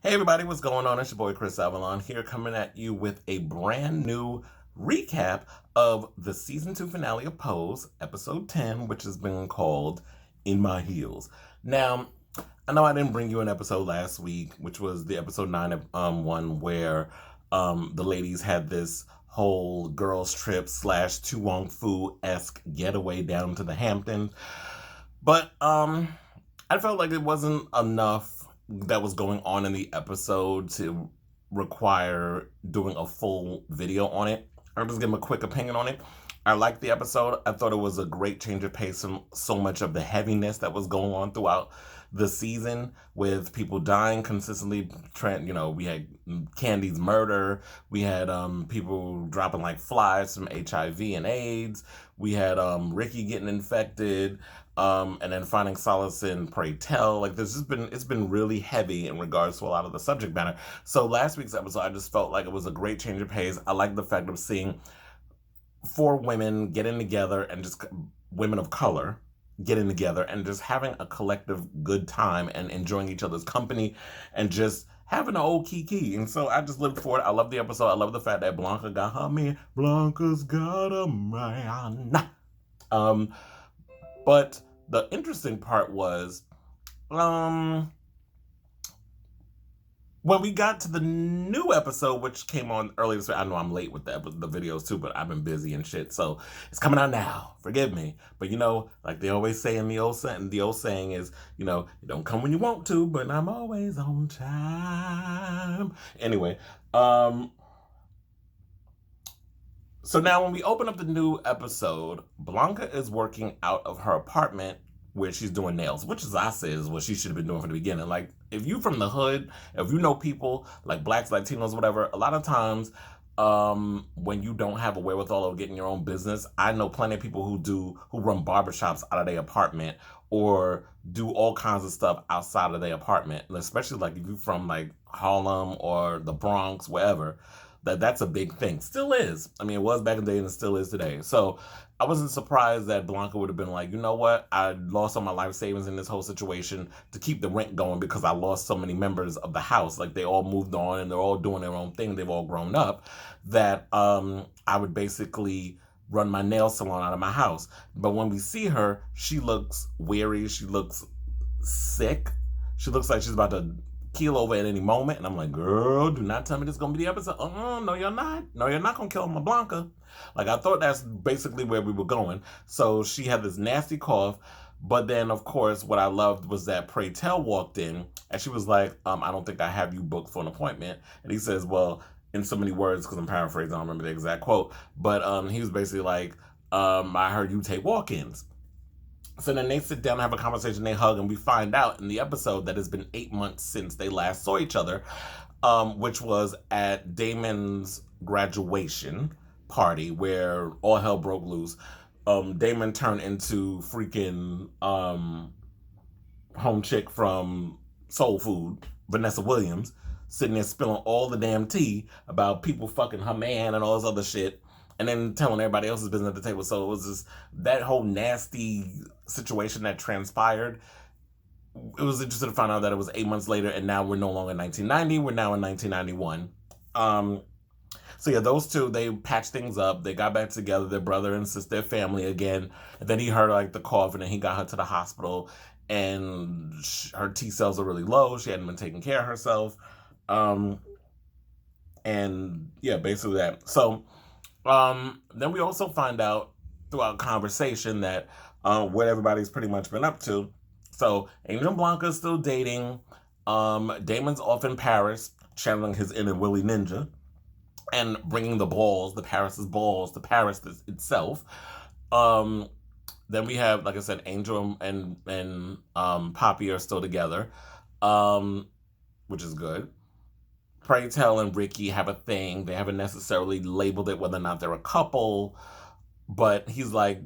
Hey everybody, what's going on? It's your boy Kris Avalon here coming at you with a brand new recap of the season 2 finale of Pose, episode 10, which has been called In My Heels. Now, I know I didn't bring you an episode last week, which was the episode 9 one where the ladies had this whole girls trip / Tu Wong Fu-esque getaway down to the Hamptons. But I felt like it wasn't enough that was going on in the episode to require doing a full video on it. I'll just give a quick opinion on it. I liked the episode. I thought it was a great change of pace from so much of the heaviness that was going on throughout the season with people dying consistently. We had Candy's murder. We had people dropping like flies from HIV and AIDS. We had Ricky getting infected. And then finding solace in Pray Tell. Like it's been really heavy in regards to a lot of the subject matter. So last week's episode, I just felt like it was a great change of pace. I like the fact of seeing 4 women getting together and just women of color getting together and just having a collective good time and enjoying each other's company and just having an old kiki. And so I just lived for it. I love the episode. I love the fact that Blanca got her man. Blanca's got a man. But the interesting part was, when we got to the new episode, which came on earlier this week. I know I'm late with the videos too, but I've been busy and shit, so it's coming out now. Forgive me. But like they always say in the old saying is, you don't come when you want to, but I'm always on time. Anyway, so now when we open up the new episode, Blanca is working out of her apartment where she's doing nails, which is what she should have been doing from the beginning. Like, if you from the hood, if you know people like blacks, Latinos, whatever, a lot of times when you don't have a wherewithal of getting your own business, I know plenty of people who run barbershops out of their apartment or do all kinds of stuff outside of their apartment. And especially like if you're from like Harlem or the Bronx, wherever. That's a big thing. Still is. I mean, it was back in the day and it still is today. So I wasn't surprised that Blanca would have been like, you know what? I lost all my life savings in this whole situation to keep the rent going because I lost so many members of the house. Like, they all moved on and they're all doing their own thing. They've all grown up. That I would basically run my nail salon out of my house. But when we see her, she looks weary. She looks sick. She looks like she's about to keel over at any moment. And I'm like, girl, do not tell me this is going to be the episode. No, you're not. No, you're not going to kill my Blanca. Like, I thought that's basically where we were going. So she had this nasty cough. But then, of course, what I loved was that Pray Tell walked in. And she was like, I don't think I have you booked for an appointment. And he says, well, in so many words, because I'm paraphrasing, I don't remember the exact quote. But he was basically like, I heard you take walk-ins. So then they sit down and have a conversation, they hug, and we find out in the episode that it's been 8 months since they last saw each other, which was at Damon's graduation party where all hell broke loose. Damon turned into freaking home chick from Soul Food, Vanessa Williams, sitting there spilling all the damn tea about people fucking her man and all this other shit. And then telling everybody else's business at the table. So it was just that whole nasty situation that transpired. It was interesting to find out that it was 8 months later, and now we're no longer in 1990. We're now in 1991. So yeah, those two, they patched things up. They got back together, their brother and sister, family again. And then he heard like the cough, and then he got her to the hospital. And her T cells are really low. She hadn't been taking care of herself. And yeah, basically that. So then we also find out throughout conversation that what everybody's pretty much been up to. So Angel Blanca's still dating. Damon's off in Paris, channeling his inner Willy Ninja and bringing the Paris's balls to Paris itself. Then we have, like I said, Angel and Poppy are still together, which is good. Pray Tell and Ricky have a thing. They haven't necessarily labeled it whether or not they're a couple, but he's like,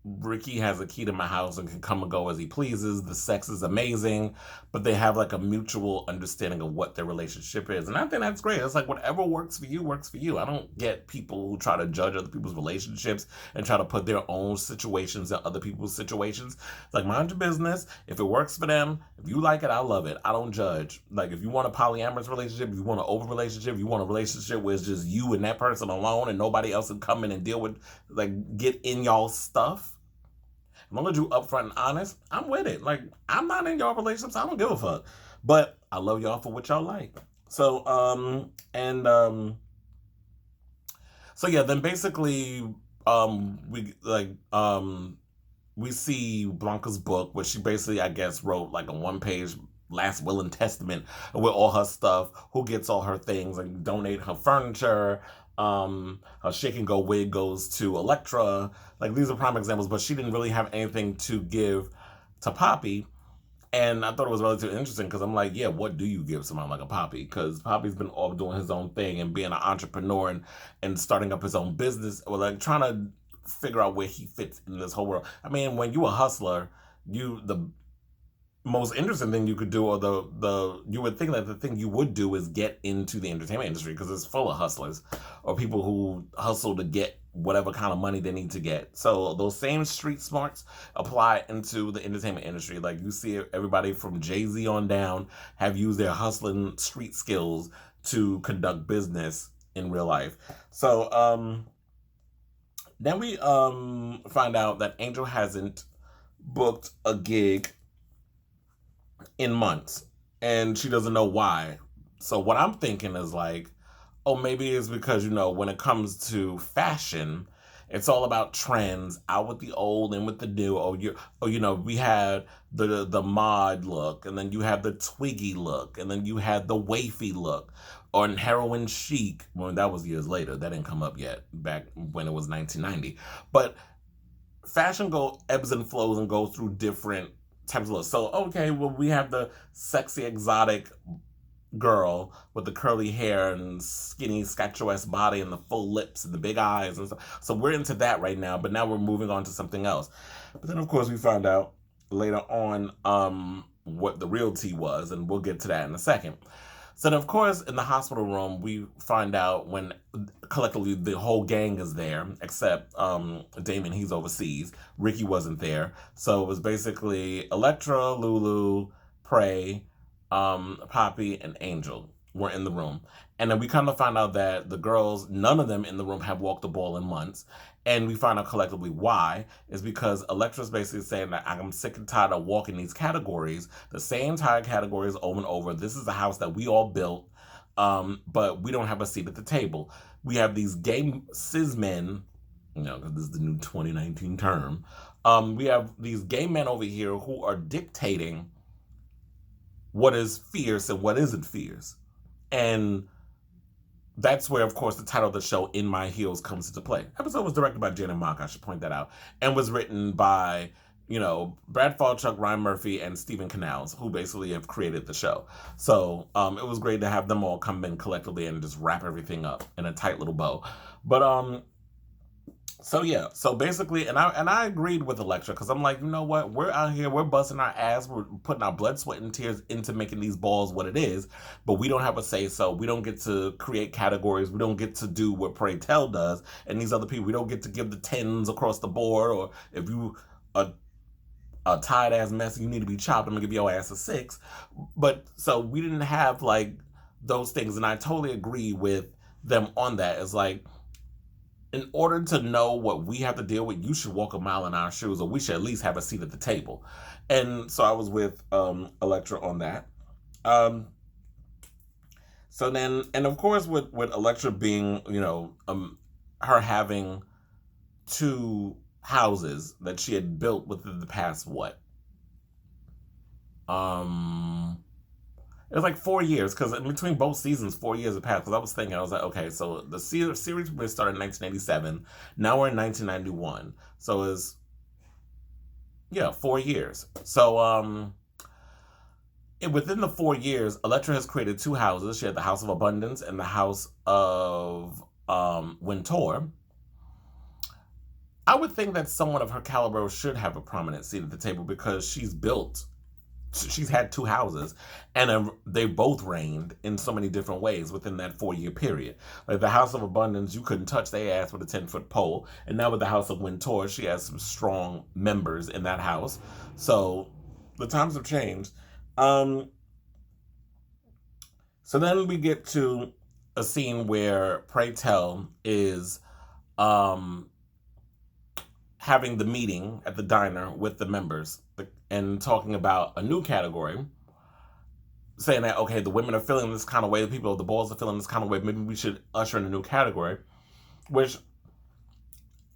Ricky has a key to my house and can come and go as he pleases. The sex is amazing, but they have like a mutual understanding of what their relationship is. And I think that's great. It's like whatever works for you, works for you. I don't get people who try to judge other people's relationships and try to put their own situations in other people's situations. It's like, mind your business. If it works for them, if you like it, I love it. I don't judge. Like, if you want a polyamorous relationship, if you want an open relationship, if you want a relationship where it's just you and that person alone and nobody else can come in and deal with, like, get in y'all's stuff. As long as you upfront and honest, I'm with it. Like, I'm not in y'all relationships. I don't give a fuck. But I love y'all for what y'all like. So, so yeah, then basically, we see Blanca's book, which she basically, I guess, wrote like a 1-page last will and testament with all her stuff, who gets all her things, and donate her furniture. Her shake and go wig goes to Elektra. Like, these are prime examples, but she didn't really have anything to give to Poppy. And I thought it was relatively interesting because I'm like, yeah, what do you give someone like a Poppy? Because Poppy's been off doing his own thing and being an entrepreneur and starting up his own business, or like trying to figure out where he fits in this whole world. I mean, when you a hustler, the most interesting thing you could do, or you would think that the thing you would do is get into the entertainment industry, because it's full of hustlers or people who hustle to get whatever kind of money they need to get. So those same street smarts apply into the entertainment industry. Like, you see everybody from Jay-Z on down have used their hustling street skills to conduct business in real life. So then we find out that Angel hasn't booked a gig in months, and she doesn't know why. So what I'm thinking is like, oh, maybe it's because, when it comes to fashion, it's all about trends, out with the old and with the new. We had the mod look, and then you have the Twiggy look, and then you had the wafy look, or heroin chic. Well, that was years later. That didn't come up yet, back when it was 1990. But fashion ebbs and flows and goes through different types of looks. So, okay, well, we have the sexy, exotic girl with the curly hair and skinny, statuesque body and the full lips and the big eyes and stuff. So we're into that right now, but now we're moving on to something else. But then, of course, we find out later on what the real tea was, and we'll get to that in a second. So then, of course, in the hospital room, we find out when collectively the whole gang is there, except Damon, he's overseas. Ricky wasn't there. So it was basically Elektra, Lulu, Prey, Poppy, and Angel were in the room. And then we kind of find out that the girls, none of them in the room have walked the ball in months. And we find out collectively why is because Elektra's basically saying that I'm sick and tired of walking these categories, the same tired categories over and over. This is a house that we all built, but we don't have a seat at the table. We have these gay cis men, because this is the new 2019 term. We have these gay men over here who are dictating what is fierce and what isn't fierce. And that's where, of course, the title of the show, In My Heels, comes into play. The episode was directed by Janet Mock, I should point that out, and was written by, Brad Falchuk, Ryan Murphy, and Stephen Canals, who basically have created the show. So it was great to have them all come in collectively and just wrap everything up in a tight little bow. But so yeah, so basically, and I agreed with Elektra, because I'm like, you know what, we're out here, we're busting our ass, we're putting our blood, sweat, and tears into making these balls what it is, but we don't have a say so. We don't get to create categories. We don't get to do what Pray Tell does, and these other people, we don't get to give the 10s across the board, or if you a tired ass mess, you need to be chopped, I'm gonna give your ass a 6. But so we didn't have like those things, and I totally agree with them on that. It's like, in order to know what we have to deal with, you should walk a mile in our shoes, or we should at least have a seat at the table. And so I was with Elektra on that. So then, and of course, with Elektra being, her having 2 houses that she had built within the past, it was like 4 years, because in between both seasons, 4 years had passed. Because I was thinking, I was like, okay, so the series started in 1987. Now we're in 1991. So it's, 4 years. So within the 4 years, Elektra has created 2 houses. She had the House of Abundance and the House of Wintour. I would think that someone of her caliber should have a prominent seat at the table because she's had two houses, and they both reigned in so many different ways within that 4-year period. Like the House of Abundance, you couldn't touch their ass with a 10-foot pole, and now with the House of Winter, she has some strong members in that house. So the times have changed. So then we get to a scene where Pray Tell is having the meeting at the diner with the members and talking about a new category, saying that, okay, the women are feeling this kind of way, the people, the boys are feeling this kind of way, maybe we should usher in a new category, which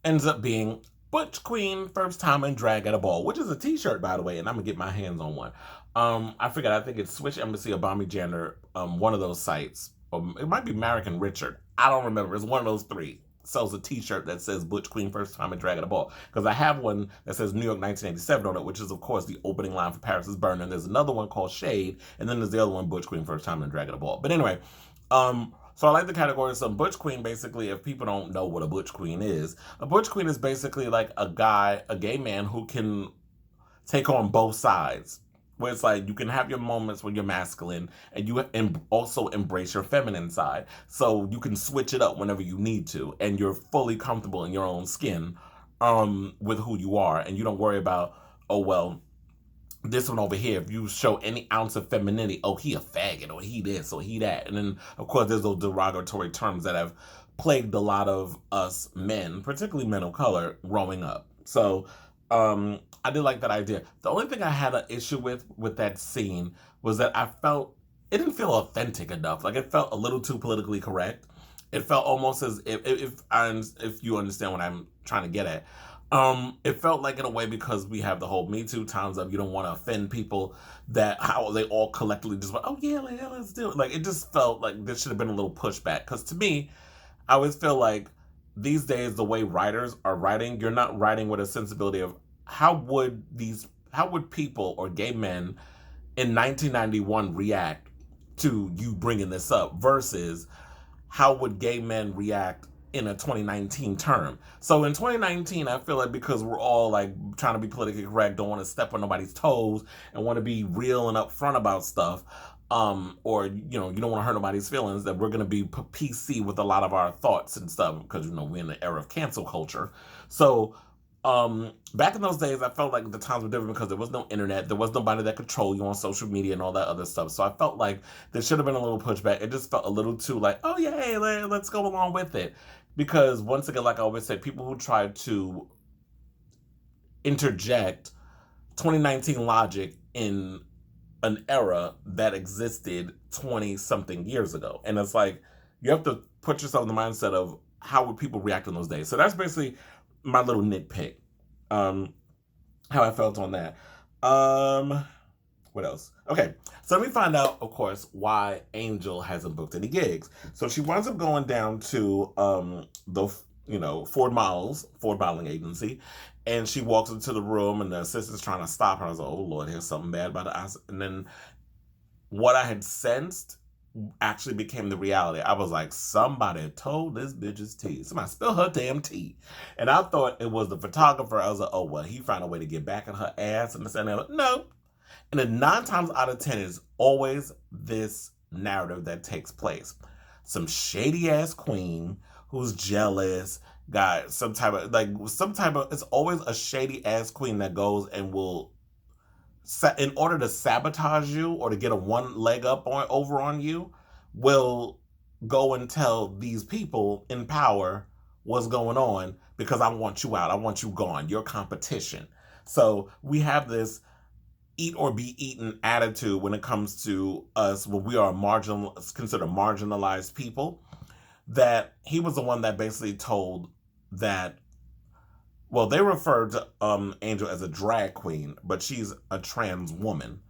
ends up being Butch Queen First Time in Drag at a Ball, which is a t-shirt, by the way, and I'm gonna get my hands on one. I forget, I think it's Switch Embassy or Bommy Jander, one of those sites, or it might be American Richard, I don't remember, it's one of those three, sells a t-shirt that says Butch Queen First Time in Drag at a Ball, because I have one that says New York 1987 on it, which is of course the opening line for Paris is Burning. There's another one called Shade, and then there's the other one, Butch Queen First Time in Drag at a Ball. But anyway, so I like the category. So Butch Queen, basically, if people don't know what a Butch Queen is, a Butch Queen is basically like a gay man who can take on both sides. Where it's like you can have your moments when you're masculine and you also embrace your feminine side. So you can switch it up whenever you need to, and you're fully comfortable in your own skin with who you are, and you don't worry about, oh well, this one over here, if you show any ounce of femininity, oh, he a faggot, or he this, or he that. And then, of course, there's those derogatory terms that have plagued a lot of us men, particularly men of color, growing up. So I did like that idea. The only thing I had an issue with that scene was that I felt it didn't feel authentic enough. Like it felt a little too politically correct. It felt almost as if you understand what I'm trying to get at. It felt like in a way, because we have the whole Me Too times of you don't want to offend people, that how they all collectively just went, oh yeah, let's do it. Like it just felt like there should have been a little pushback. Because to me, I always feel like these days the way writers are writing, you're not writing with a sensibility of how would people or gay men in 1991 react to you bringing this up versus how would gay men react in a 2019 term. So in 2019, I feel like because we're all like trying to be politically correct, don't want to step on nobody's toes, and want to be real and upfront about stuff, or you don't want to hurt nobody's feelings, that we're going to be PC with a lot of our thoughts and stuff, because we're in the era of cancel culture. So back in those days, I felt like the times were different because there was no internet, there was nobody that controlled you on social media and all that other stuff. So I felt like there should have been a little pushback. It just felt a little too like, oh yeah, hey, let's go along with it. Because once again, like I always say, people who try to interject 2019 logic in an era that existed 20-something years ago. And it's like, you have to put yourself in the mindset of how would people react in those days. So that's basically my little nitpick, how I felt on that. What else? Okay, so let me find out, of course, why Angel hasn't booked any gigs. So she winds up going down to the Ford Modeling Agency, and she walks into the room, and the assistant's trying to stop her. I was like, oh Lord, here's something bad about it. And then what I had sensed actually became the reality. I was like, somebody told this bitch's tea. Somebody spilled her damn tea. And I thought it was the photographer. I was like, oh, well, he found a way to get back at her ass and this and that. No. And then 9 times out of 10 is always this narrative that takes place. Some shady ass queen who's jealous, got some type of, it's always a shady ass queen that goes and will, in order to sabotage you or to get a one leg up over on you, will go and tell these people in power what's going on, because I want you out. I want you gone. You're competition. So we have this eat or be eaten attitude when it comes to us, when we are considered marginalized people, that he was the one that basically told that, well, they referred to Angel as a drag queen, but she's a trans woman.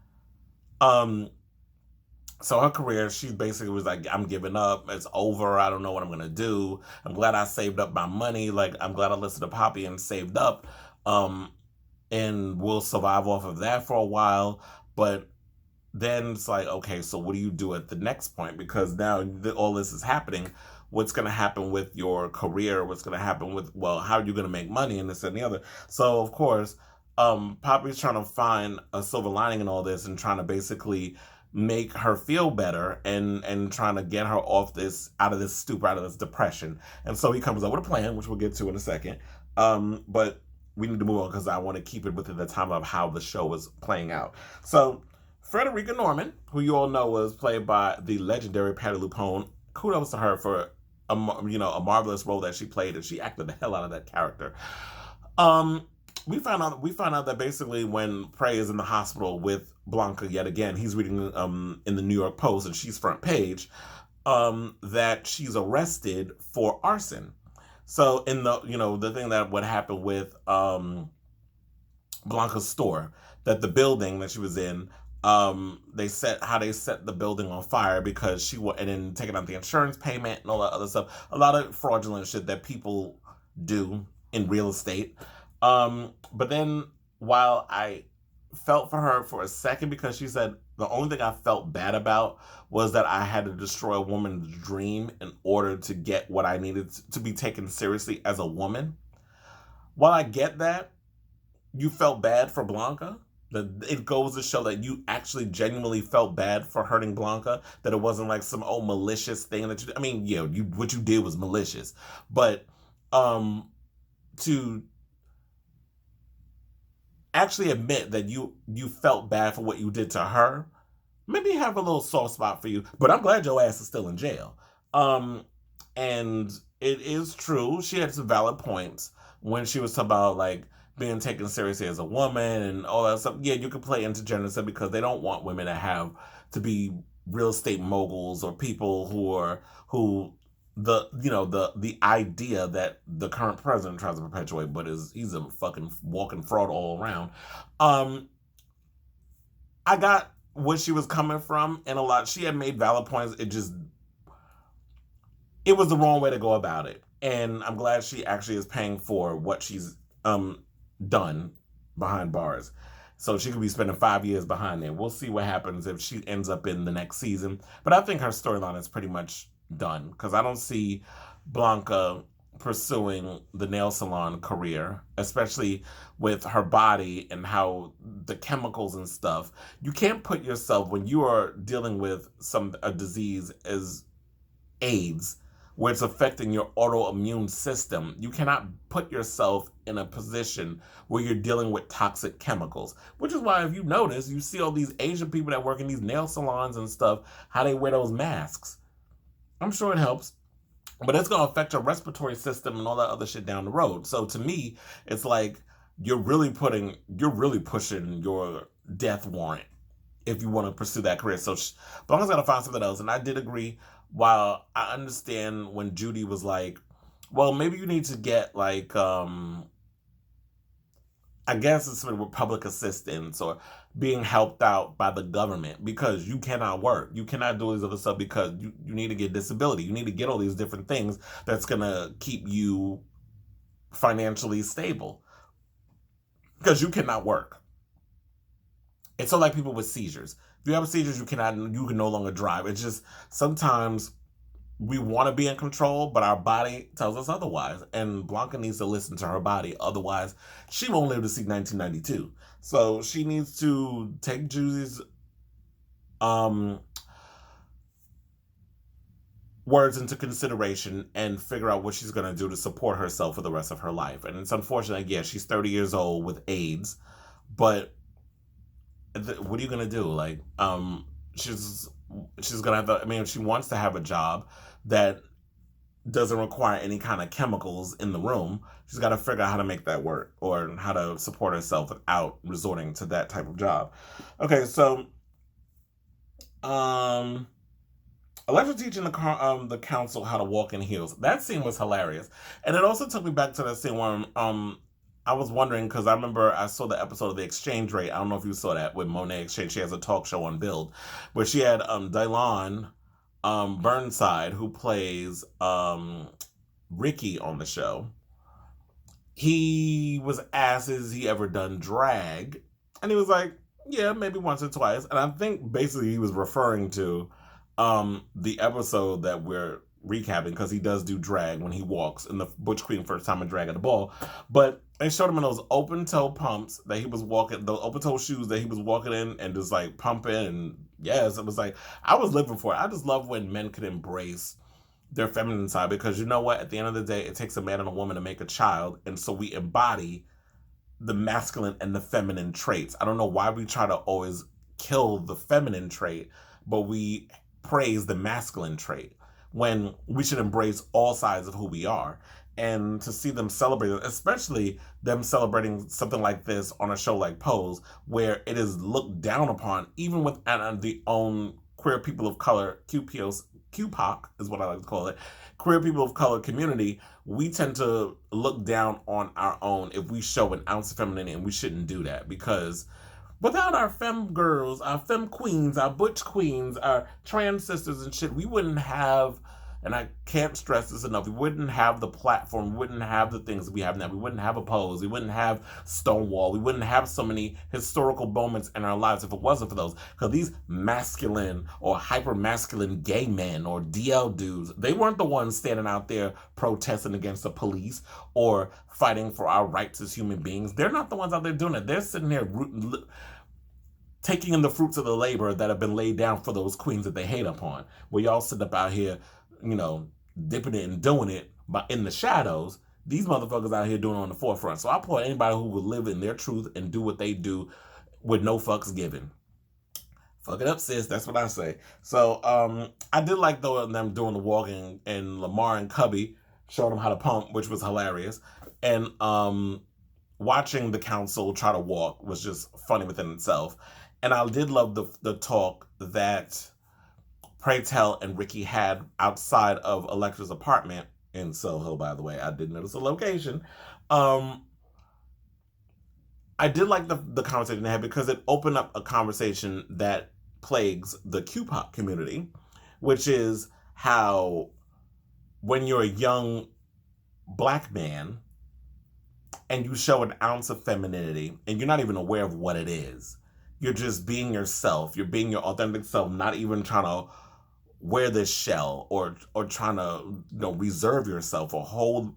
So her career, she basically was like, I'm giving up. It's over. I don't know what I'm going to do. I'm glad I saved up my money. Like, I'm glad I listened to Poppy and saved up. And we'll survive off of that for a while. But then it's like, okay, so what do you do at the next point? Because now all this is happening. what's going to happen with your career, what's going to happen with, well, how are you going to make money and this and the other. So, of course, Poppy's trying to find a silver lining in all this and trying to basically make her feel better and trying to get her off this, out of this stupor, out of this depression. And so he comes up with a plan, which we'll get to in a second. But we need to move on because I want to keep it within the time of how the show was playing out. So Frederica Norman, who you all know was played by the legendary Patti LuPone, kudos to her for a marvelous role that she played, and she acted the hell out of that character. We found out that basically when Prey is in the hospital with Blanca yet again, he's reading in the New York Post, and she's front page, that she's arrested for arson. So in the thing that would happen with Blanca's store, that the building that she was in, they set the building on fire because and then taking out the insurance payment and all that other stuff. A lot of fraudulent shit that people do in real estate. But then while I felt for her for a second, because she said the only thing I felt bad about was that I had to destroy a woman's dream in order to get what I needed to be taken seriously as a woman. While I get that, you felt bad for Blanca. It goes to show that you actually genuinely felt bad for hurting Blanca, that it wasn't like some old malicious thing that what you did was malicious. But to actually admit that you felt bad for what you did to her, maybe have a little soft spot for you. But I'm glad your ass is still in jail. And it is true, she had some valid points when she was talking about like being taken seriously as a woman and all that stuff. Yeah, you can play into gender stuff because they don't want women to be real estate moguls or people the idea that the current president tries to perpetuate, but he's a fucking walking fraud all around. I got where she was coming from, and a lot, she had made valid points. It was the wrong way to go about it. And I'm glad she actually is paying for what she's done behind bars. So she could be spending 5 years behind there. We'll see what happens if she ends up in the next season. But I think her storyline is pretty much done, because I don't see Blanca pursuing the nail salon career, especially with her body and how the chemicals and stuff. You can't put yourself, when you are dealing with a disease as AIDS, where it's affecting your autoimmune system, you cannot put yourself in a position where you're dealing with toxic chemicals. Which is why, if you notice, you see all these Asian people that work in these nail salons and stuff, how they wear those masks. I'm sure it helps, but it's going to affect your respiratory system and all that other shit down the road. So to me, it's like you're really pushing your death warrant if you want to pursue that career. So Blanca's got to find something else. And I did agree, while I understand when Judy was like, well, maybe you need to get like, I guess it's with public assistance or being helped out by the government, because you cannot work. You cannot do these other stuff because you need to get disability. You need to get all these different things that's going to keep you financially stable, because you cannot work. It's so like people with seizures. If you have seizures, you can no longer drive. It's just sometimes we want to be in control, but our body tells us otherwise. And Blanca needs to listen to her body. Otherwise, she won't live to see 1992. So she needs to take Judy's words into consideration and figure out what she's going to do to support herself for the rest of her life. And it's unfortunate, yeah, she's 30 years old with AIDS, but what are you going to do? Like, she's going to have if she wants to have a job that doesn't require any kind of chemicals in the room, she's got to figure out how to make that work, or how to support herself without resorting to that type of job. Okay, so Electra teaching the council how to walk in heels. That scene was hilarious. And it also took me back to that scene where I was wondering, because I remember I saw the episode of The Exchange Rate. I don't know if you saw that, with Monet Exchange. She has a talk show on Build, where she had Dylan Burnside, who plays Ricky on the show. He was asked, has he ever done drag? And he was like, yeah, maybe once or twice. And I think basically he was referring to the episode that we're recapping because he does do drag when he walks in the Butch Queen first time in drag at the ball. But they showed him in those open toe pumps that he was walking, those open toe shoes that he was walking in and just like pumping. And yes, it was like, I was living for it. I just love when men could embrace their feminine side, because you know what? At the end of the day, it takes a man and a woman to make a child. And so we embody the masculine and the feminine traits. I don't know why we try to always kill the feminine trait, but we praise the masculine trait when we should embrace all sides of who we are. And to see them celebrate, especially them celebrating something like this on a show like Pose, where it is looked down upon, even with the own queer people of color, QPOC is what I like to call it, queer people of color community, we tend to look down on our own if we show an ounce of femininity, and we shouldn't do that, because without our femme girls, our femme queens, our butch queens, our trans sisters and shit, we wouldn't have, and I can't stress this enough, we wouldn't have the platform, we wouldn't have the things we have now, we wouldn't have a Pose, we wouldn't have Stonewall, we wouldn't have so many historical moments in our lives if it wasn't for those. Because these masculine or hyper-masculine gay men or DL dudes, they weren't the ones standing out there protesting against the police or fighting for our rights as human beings. They're not the ones out there doing it. They're sitting here taking in the fruits of the labor that have been laid down for those queens that they hate upon. Where y'all sit up out here, dipping it and doing it, but in the shadows, these motherfuckers out here doing it on the forefront. So I applaud anybody who would live in their truth and do what they do with no fucks given. Fuck it up, sis. That's what I say. So I did like them doing the walking, and Lamar and Cubby showed them how to pump, which was hilarious. And watching the council try to walk was just funny within itself. And I did love the talk that Pray Tell and Ricky had outside of Electra's apartment in Soho, by the way. I did notice the location. I did like the conversation they had, because it opened up a conversation that plagues the QPOC community, which is how when you're a young black man and you show an ounce of femininity and you're not even aware of what it is, you're just being yourself, you're being your authentic self, not even trying to wear this shell or trying to reserve yourself or hold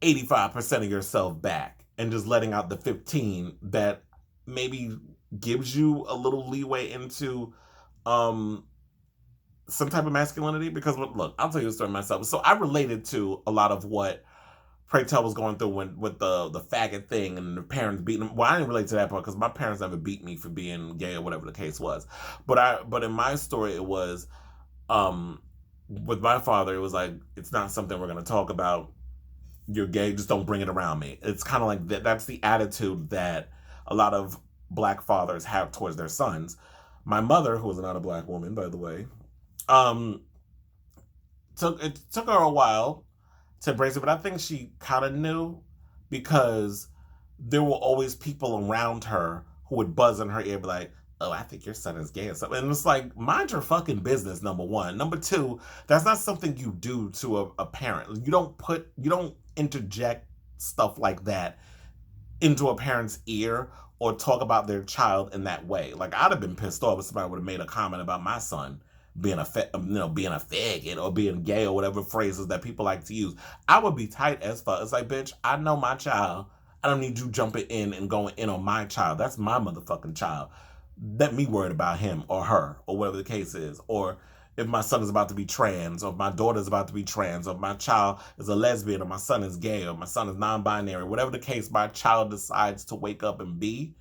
85% of yourself back, and just letting out the 15 that maybe gives you a little leeway into some type of masculinity. Because look, I'll tell you a story myself. So I related to a lot of what Pray Tell was going through with the faggot thing and the parents beating him. Well, I didn't relate to that part because my parents never beat me for being gay or whatever the case was. But in my story, it was with my father, it was like, it's not something we're going to talk about. You're gay, just don't bring it around me. It's kind of like that. That's the attitude that a lot of black fathers have towards their sons. My mother, who was not a black woman, by the way, took her a while to embrace it, but I think she kind of knew, because there were always people around her who would buzz in her ear, be like, oh, I think your son is gay or something. And it's like, mind your fucking business, number one. Number two, that's not something you do to a parent. You don't interject stuff like that into a parent's ear or talk about their child in that way. Like, I'd have been pissed off if somebody would have made a comment about my son being being a faggot or being gay or whatever phrases that people like to use. I would be tight as fuck. It's like, bitch, I know my child. I don't need you jumping in and going in on my child. That's my motherfucking child. Let me worry about him or her or whatever the case is. Or if my son is about to be trans, or if my daughter is about to be trans, or if my child is a lesbian, or my son is gay, or my son is non-binary, whatever the case my child decides to wake up and be,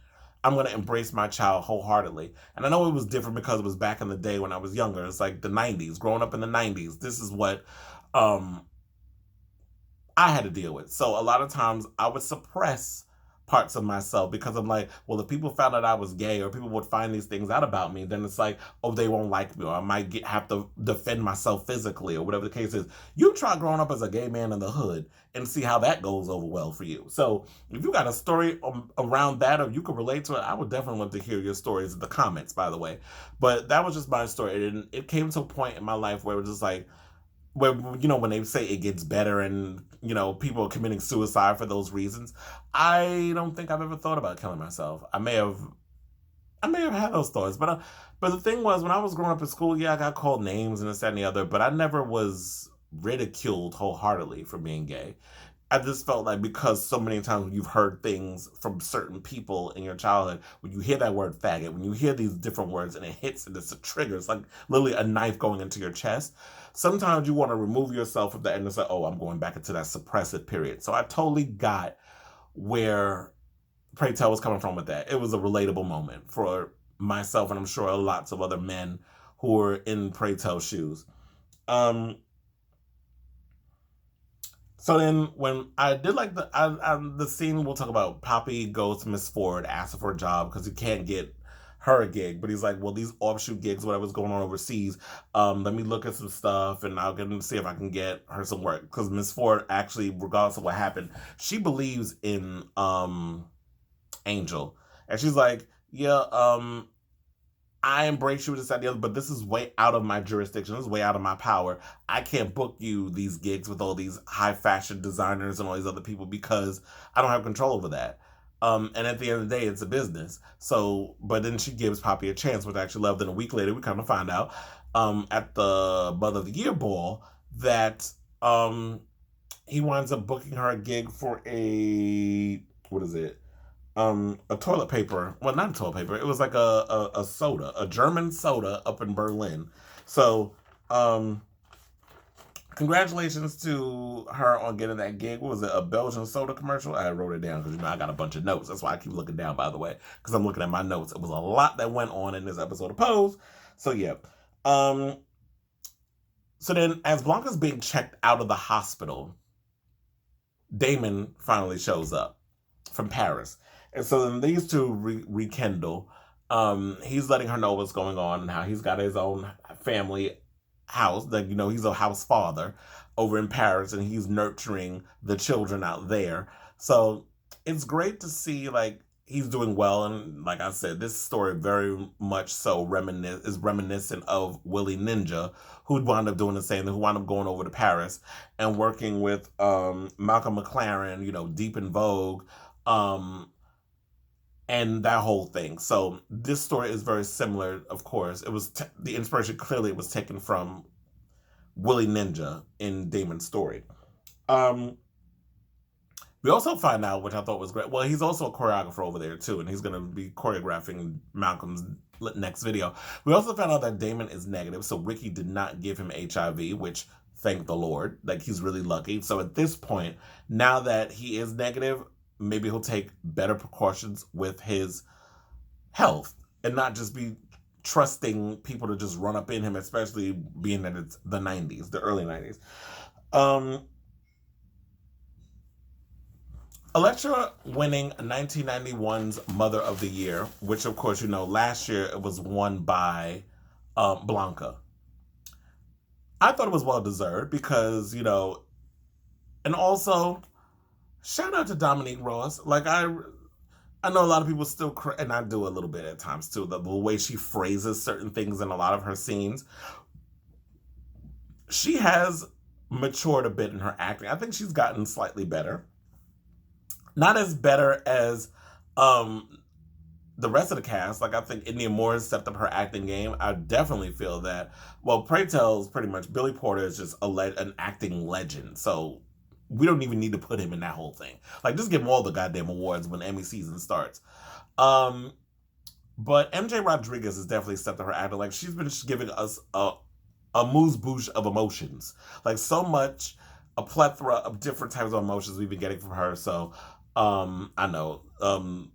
I'm going to embrace my child wholeheartedly. And I know it was different because it was back in the day when I was younger. It's like the 90s, growing up in the 90s. This is what I had to deal with. So a lot of times I would suppress parts of myself because I'm like, well, if people found out I was gay, or people would find these things out about me, then it's like, oh, they won't like me, or I might have to defend myself physically, or whatever the case is. You try growing up as a gay man in the hood and see how that goes over well for you. So if you got a story around that, or you could relate to it, I would definitely want to hear your stories in the comments, by the way. But that was just my story. And it came to a point in my life where it was just like, where, when they say it gets better and, people are committing suicide for those reasons, I don't think I've ever thought about killing myself. I may have I may have had those thoughts, but the thing was, when I was growing up in school, yeah, I got called names and this, that, and the other, but I never was ridiculed wholeheartedly for being gay. I just felt like because so many times you've heard things from certain people in your childhood, when you hear that word faggot, when you hear these different words and it hits and it's a trigger, it's like literally a knife going into your chest. Sometimes you want to remove yourself from that and it's like, oh, I'm going back into that suppressive period. So I totally got where Pray Tell was coming from with that. It was a relatable moment for myself and I'm sure lots of other men who were in Pray Tell shoes. Um, So then, when I did like the scene, we'll talk about. Poppy goes to Miss Ford, asks for a job because he can't get her a gig, but he's like, well, these offshoot gigs, whatever's going on overseas, let me look at some stuff and I'll get and see if I can get her some work. Because Miss Ford actually, regardless of what happened, she believes in Angel, and she's like, yeah, I embrace you this, that, the other, but this is way out of my jurisdiction. This is way out of my power. I can't book you these gigs with all these high fashion designers and all these other people because I don't have control over that. And at the end of the day, it's a business. So, but then she gives Poppy a chance, which I actually loved. And a week later, we kind of find out at the Mother of the Year ball that he winds up booking her a gig for what is it? A toilet paper. Well, not a toilet paper. It was like a soda, a German soda up in Berlin. So, congratulations to her on getting that gig. What was it? A Belgian soda commercial? I wrote it down because I got a bunch of notes. That's why I keep looking down, by the way, because I'm looking at my notes. It was a lot that went on in this episode of Pose. So yeah. So then, as Blanca's being checked out of the hospital, Damon finally shows up from Paris. And so then these two rekindle. He's letting her know what's going on and how he's got his own family house. Like, he's a house father over in Paris and he's nurturing the children out there. So it's great to see, like, he's doing well. And like I said, this story very much so is reminiscent of Willie Ninja, who'd wound up doing the same thing, who wound up going over to Paris and working with Malcolm McLaren, Deep in Vogue, and that whole thing. So this story is very similar, of course. It was the inspiration clearly was taken from Willie Ninja in Damon's story. We also find out, which I thought was great. Well, he's also a choreographer over there too, and he's going to be choreographing Malcolm's next video. We also found out that Damon is negative, so Ricky did not give him HIV, which, thank the Lord, like, he's really lucky. So at this point, now that he is negative, maybe he'll take better precautions with his health and not just be trusting people to just run up in him, especially being that it's the 90s, the early 90s. Elektra winning 1991's Mother of the Year, which of course, last year it was won by Blanca. I thought it was well deserved because, and also shout out to Dominique Ross. Like, I know a lot of people still, and I do a little bit at times too, the way she phrases certain things in a lot of her scenes. She has matured a bit in her acting. I think she's gotten slightly better. Not as better as the rest of the cast. Like, I think India Moore has stepped up her acting game. I definitely feel that. Well, Pray Tell's pretty much, Billy Porter is just an acting legend. So we don't even need to put him in that whole thing. Like, just give him all the goddamn awards when Emmy season starts. But MJ Rodriguez has definitely stepped up her acting. Like, she's been giving us a moose-bouche of emotions. Like, so much, a plethora of different types of emotions we've been getting from her. So, I know, I'm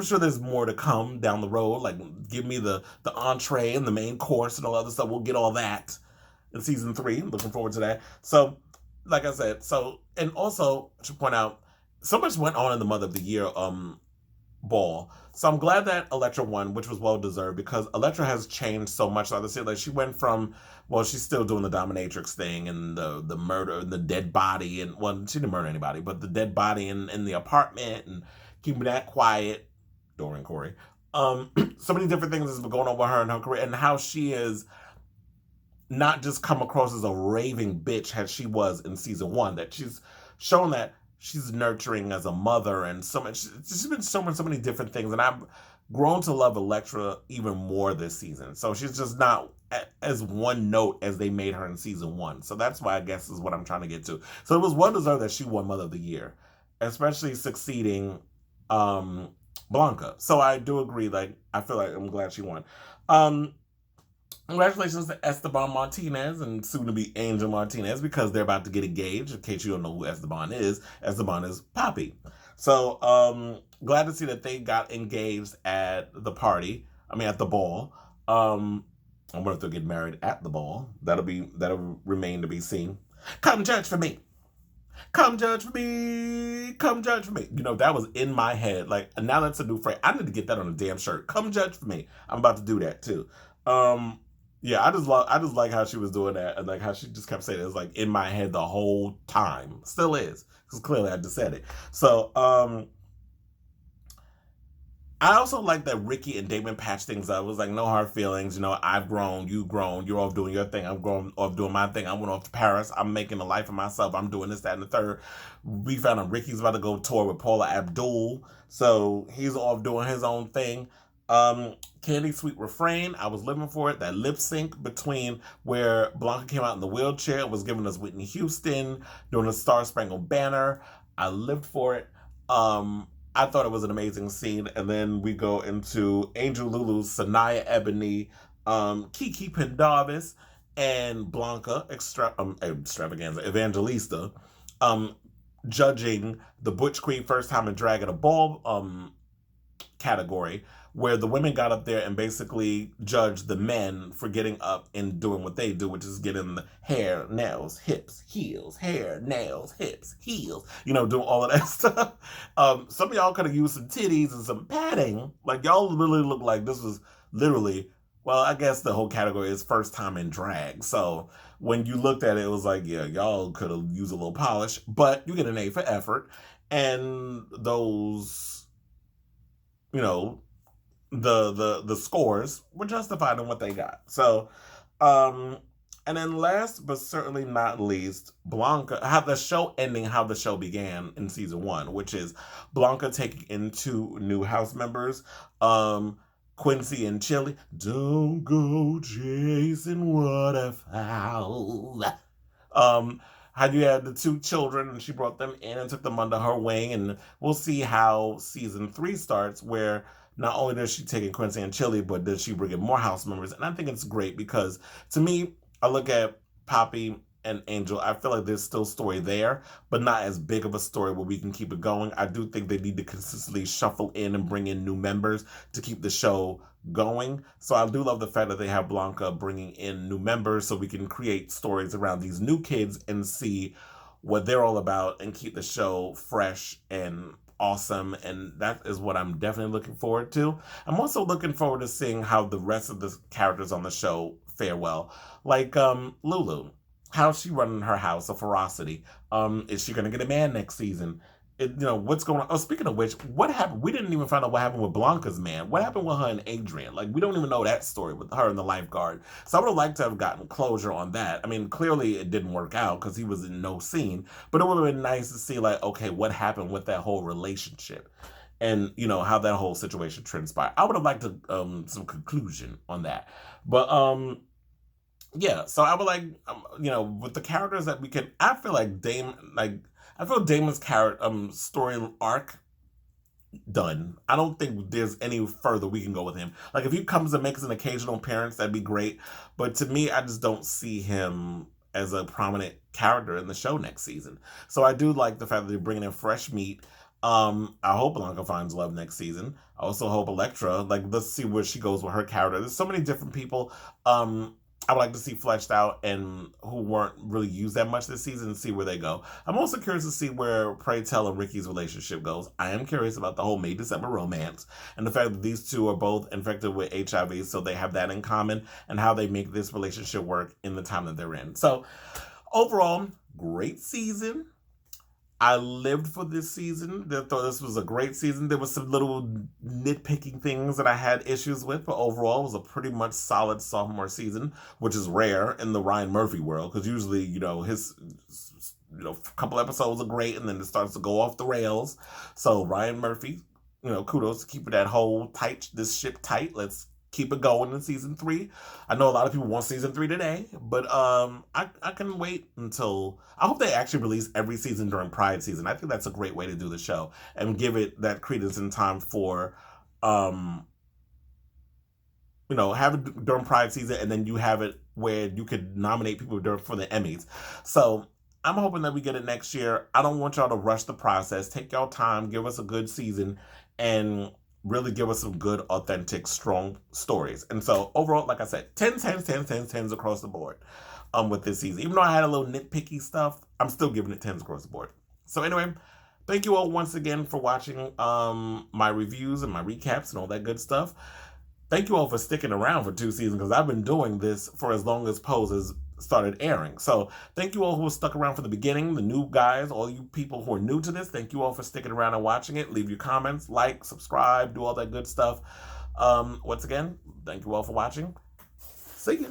sure there's more to come down the road. Like, give me the entree and the main course and all other stuff. We'll get all that in season 3. Looking forward to that. So, like I said, and also, I should point out, so much went on in the Mother of the Year ball. So I'm glad that Elektra won, which was well deserved, because Elektra has changed so much. Like, she went from, well, she's still doing the dominatrix thing and the murder, the dead body, and, well, she didn't murder anybody, but the dead body in the apartment and keeping that quiet. Dorian Corey. So many different things has been going on with her and her career, and how she is not just come across as a raving bitch as she was in season 1, that she's shown that she's nurturing as a mother, and so much. She's been showing so many different things, and grown to love Elektra even more this season. So she's just not as one note as they made her in season one. So that's why I guess is what I'm trying to get to. So it was well deserved that she won Mother of the Year, especially succeeding Blanca. So I do agree. Like, I feel like I'm glad she won. Congratulations to Esteban Martinez and soon to be Angel Martinez, because they're about to get engaged. In case you don't know who Esteban is Poppy. So glad to see that they got engaged at the party. I mean, at the ball. I wonder if they'll get married at the ball. That'll remain to be seen. Come judge for me. Come judge for me. Come judge for me. You know, that was in my head. Like, now that's a new phrase. I need to get that on a damn shirt. Come judge for me. I'm about to do that too. Yeah, I just like how she was doing that, and like how she just kept saying it. It was like in my head the whole time. Still is, because clearly I just said it. So I also like that Ricky and Damon patched things up. It was like, no hard feelings. You know, I've grown, you've grown. You're off doing your thing. I'm going off doing my thing. I went off to Paris. I'm making a life of myself. I'm doing this, that, and the third. We found out Ricky's about to go tour with Paula Abdul. So he's off doing his own thing. Candy Sweet Refrain, I was living for it. That lip sync between where Blanca came out in the wheelchair and was giving us Whitney Houston, doing a Star Spangled Banner. I lived for it. I thought it was an amazing scene. And then we go into Angel Lulu's Sanaya Ebony, Kiki Pendarvis, and Blanca Extravaganza Evangelista judging the Butch Queen First Time in Drag at a Ball category, where the women got up there and basically judged the men for getting up and doing what they do, which is getting the hair, nails, hips, heels, hair, nails, hips, heels, you know, doing all of that stuff. Some of y'all could have used some titties and some padding. Like, y'all really look like this was literally, well, I guess the whole category is first time in drag. So when you looked at it, it was like, yeah, y'all could have used a little polish, but you get an A for effort. And those, you know, the scores were justified in what they got. So, and then last but certainly not least, Blanca, how the show ending, how the show began in season one, which is Blanca taking in 2 new house members, Quincy and Chili. Don't go chasing waterfowl. How you had the 2 children and she brought them in and took them under her wing, and we'll see how season 3 starts, where not only does she take in Quincy and Chili, but does she bring in more house members. And I think it's great because, to me, I look at Poppy and Angel, I feel like there's still story there, but not as big of a story where we can keep it going. I do think they need to consistently shuffle in and bring in new members to keep the show going. So I do love the fact that they have Blanca bringing in new members so we can create stories around these new kids and see what they're all about and keep the show fresh and awesome. And that is what I'm definitely looking forward to. I'm also looking forward to seeing how the rest of the characters on the show fare well. Like Lulu. How's she running her house of ferocity? Is she going to get a man next season? You know, what's going on? Oh, speaking of which, what happened? We didn't even find out what happened with Blanca's man. What happened with her and Adrian? Like, we don't even know that story with her and the lifeguard. So I would have liked to have gotten closure on that. I mean, clearly it didn't work out because he was in no scene. But it would have been nice to see, like, okay, what happened with that whole relationship? And, you know, how that whole situation transpired. I would have liked some conclusion on that. But, yeah, so I would like, you know, with the characters that we can, I feel like Damon's character story arc done. I don't think there's any further we can go with him. Like, if he comes and makes an occasional appearance, that'd be great. But to me, I just don't see him as a prominent character in the show next season. So I do like the fact that they're bringing in fresh meat. I hope Blanca finds love next season. I also hope Elektra, like, let's see where she goes with her character. There's so many different people I would like to see fleshed out and who weren't really used that much this season, and see where they go. I'm also curious to see where Pray Tell and Ricky's relationship goes. I am curious about the whole May-December romance and the fact that these 2 are both infected with HIV, so they have that in common, and how they make this relationship work in the time that they're in. So overall, great season. I lived for this season. I thought this was a great season. There was some little nitpicking things that I had issues with, but overall it was a pretty much solid sophomore season, which is rare in the Ryan Murphy world, because usually, you know, his, you know, a couple episodes are great and then it starts to go off the rails. So Ryan Murphy, kudos to keeping this ship tight. Let's keep it going in season 3. I know a lot of people want season 3 today, but I can wait until, I hope they actually release every season during Pride season. I think that's a great way to do the show and give it that credence in time for have it during Pride season, and then you have it where you could nominate people for the Emmys. So I'm hoping that we get it next year. I don't want y'all to rush the process. Take y'all time, give us a good season, and really give us some good, authentic, strong stories. And so overall, like I said, 10s across the board with this season. Even though I had a little nitpicky stuff, I'm still giving it 10s across the board. So anyway, thank you all once again for watching my reviews and my recaps and all that good stuff. Thank you all for sticking around for 2 seasons, because I've been doing this for as long as Pose has started airing. So thank you all who stuck around from the beginning, the new guys, all you people who are new to this. Thank you all for sticking around and watching it. Leave your comments, like, subscribe, do all that good stuff. Once again, thank you all for watching. See ya.